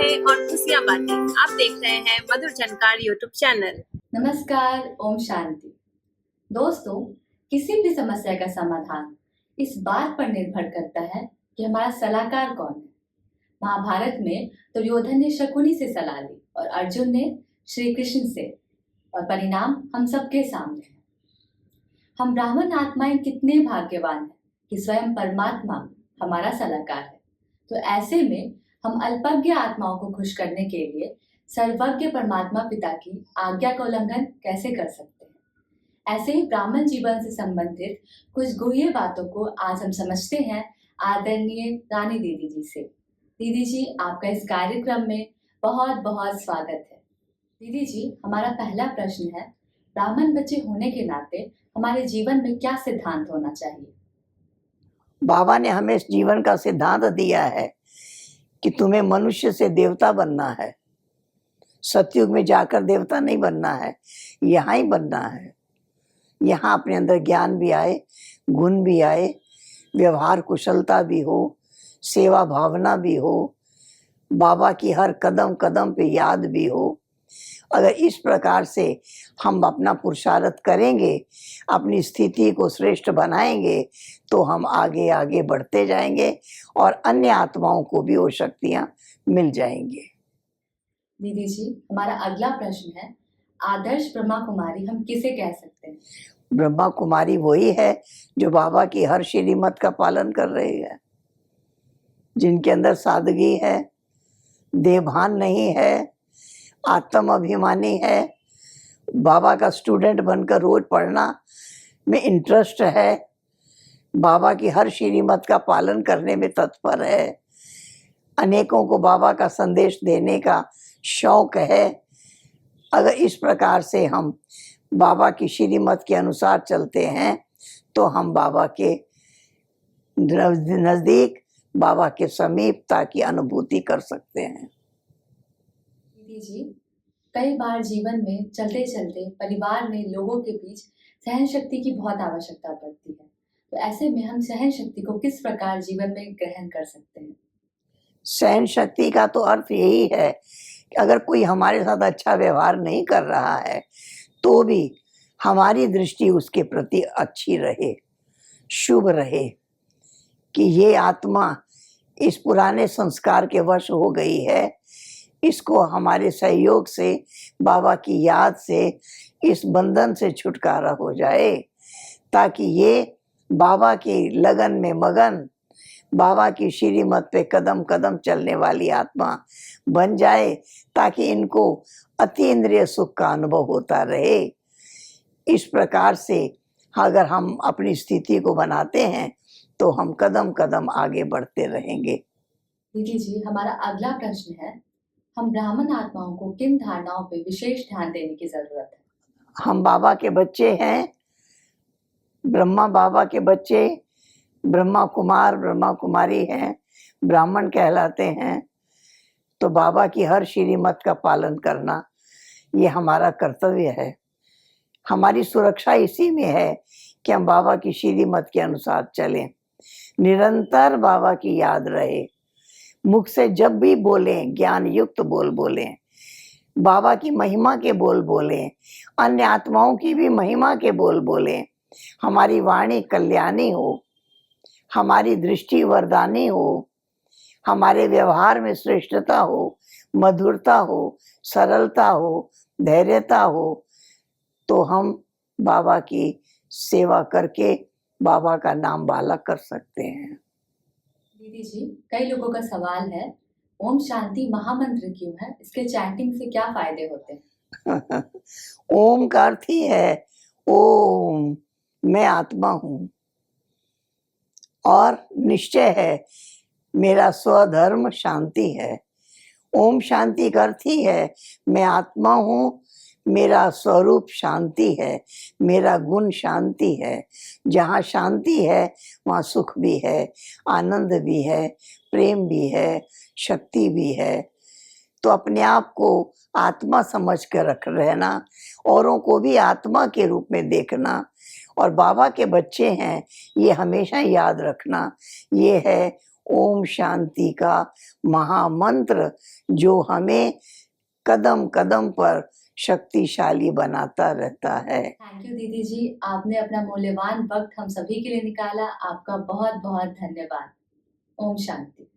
है और खुशियाँ बांटे। आप देख रहे हैं मधुर झनकार यूट्यूब चैनल। नमस्कार, ओम शांति। दोस्तों, किसी भी समस्या का समाधान इस बात पर निर्भर करता है कि हमारा सलाहकार कौन है। महाभारत में दुर्योधन ने शकुनी से सलाह ली और अर्जुन ने श्री कृष्ण से, और परिणाम हम सबके सामने है। हम ब्राह्मण आत्माएं कितने भाग्यवान हैं कि स्वयं परमात्मा हमारा सलाहकार है। तो ऐसे में हम अल्पज्ञ आत्माओं को खुश करने के लिए सर्वज्ञ परमात्मा पिता की आज्ञा का उल्लंघन कैसे कर सकते हैं। ऐसे ही ब्राह्मण जीवन से संबंधित कुछ गुह्य बातों को आज हम समझते हैं आदरणीय रानी दीदी जी से। दीदी जी, आपका इस कार्यक्रम में बहुत बहुत स्वागत है। दीदी जी, हमारा पहला प्रश्न है, ब्राह्मण बच्चे होने के नाते हमारे जीवन में क्या सिद्धांत होना चाहिए? बाबा ने हमें इस जीवन का सिद्धांत दिया है कि तुम्हें मनुष्य से देवता बनना है। सतयुग में जाकर देवता नहीं बनना है, यहाँ ही बनना है। यहाँ अपने अंदर ज्ञान भी आए, गुण भी आए, व्यवहार कुशलता भी हो, सेवा भावना भी हो, बाबा की हर कदम कदम पे याद भी हो। अगर इस प्रकार से हम अपना पुरुषार्थ करेंगे, अपनी स्थिति को श्रेष्ठ बनाएंगे, तो हम आगे आगे बढ़ते जाएंगे और अन्य आत्माओं को भी वो शक्तियाँ मिल जाएंगी। दीदी जी, हमारा अगला प्रश्न है, आदर्श ब्रह्मा कुमारी हम किसे कह सकते हैं? ब्रह्मा कुमारी वही है जो बाबा की हर श्रीमत का पालन कर रही है, जिनके अंदर सादगी है, देहभान नहीं है, आत्म अभिमानी है, बाबा का स्टूडेंट बनकर रोज पढ़ना में इंटरेस्ट है, बाबा की हर श्रीमत का पालन करने में तत्पर है, अनेकों को बाबा का संदेश देने का शौक है। अगर इस प्रकार से हम बाबा की श्रीमत के अनुसार चलते हैं तो हम बाबा के नज़दीक, बाबा के समीपता की अनुभूति कर सकते हैं। दीदी जी, कई बार जीवन में चलते चलते परिवार में लोगों के बीच सहन शक्ति की बहुत आवश्यकता पड़ती है। तो ऐसे में हम सहन शक्ति को किस प्रकार जीवन में ग्रहण कर सकते हैं? सहन शक्ति का तो अर्थ यही है कि अगर कोई हमारे साथ अच्छा व्यवहार नहीं कर रहा है तो भी हमारी दृष्टि उसके प्रति अच्छी रहे, शुभ रहे, कि ये आत्मा इस पुराने संस्कार के वश हो गई है, इसको हमारे सहयोग से, बाबा की याद से इस बंधन से छुटकारा हो जाए, ताकि ये बाबा की लगन में मगन, बाबा की श्रीमत पे कदम कदम चलने वाली आत्मा बन जाए, ताकि इनको अतीन्द्रिय सुख का अनुभव होता रहे। इस प्रकार से अगर हम अपनी स्थिति को बनाते हैं तो हम कदम कदम आगे बढ़ते रहेंगे। दीदी जी, हमारा अगला प्रश्न है, हम ब्राह्मण आत्माओं को किन धारणाओं पे विशेष ध्यान देने की जरूरत है? हम बाबा के बच्चे हैं, ब्रह्मा बाबा के बच्चे, ब्रह्मा कुमार ब्रह्मा कुमारी हैं, ब्राह्मण कहलाते हैं। तो बाबा की हर श्रीमत का पालन करना ये हमारा कर्तव्य है। हमारी सुरक्षा इसी में है कि हम बाबा की श्रीमत के अनुसार चलें, निरंतर बाबा की याद रहे, मुख से जब भी बोलें ज्ञान युक्त बोल बोलें, बाबा की महिमा के बोल बोलें, अन्य आत्माओं की भी महिमा के बोल बोलें, हमारी वाणी कल्याणी हो, हमारी दृष्टि वरदानी हो, हमारे व्यवहार में श्रेष्ठता हो, मधुरता हो, सरलता हो, धैर्यता हो, तो हम बाबा की सेवा करके बाबा का नाम बाला कर सकते हैं। दीदी जी, कई लोगों का सवाल है, ओम शांति महामंत्र क्यों है? इसके चैंटिंग से क्या फायदे होते हैं? ओम का अर्थ ही है ओम, मैं आत्मा हूँ, और निश्चय है मेरा स्वधर्म शांति है। ओम शांति का अर्थ ही है मैं आत्मा हूँ, मेरा स्वरूप शांति है, मेरा गुण शांति है। जहाँ शांति है वहाँ सुख भी है, आनंद भी है, प्रेम भी है, शक्ति भी है। तो अपने आप को आत्मा समझ कर रख रहना, औरों को भी आत्मा के रूप में देखना, और बाबा के बच्चे हैं ये हमेशा याद रखना, ये है ओम शांति का महामंत्र जो हमें कदम कदम पर शक्तिशाली बनाता रहता है। थैंक यू दीदी जी, आपने अपना मूल्यवान वक्त हम सभी के लिए निकाला। आपका बहुत बहुत धन्यवाद। ओम शांति।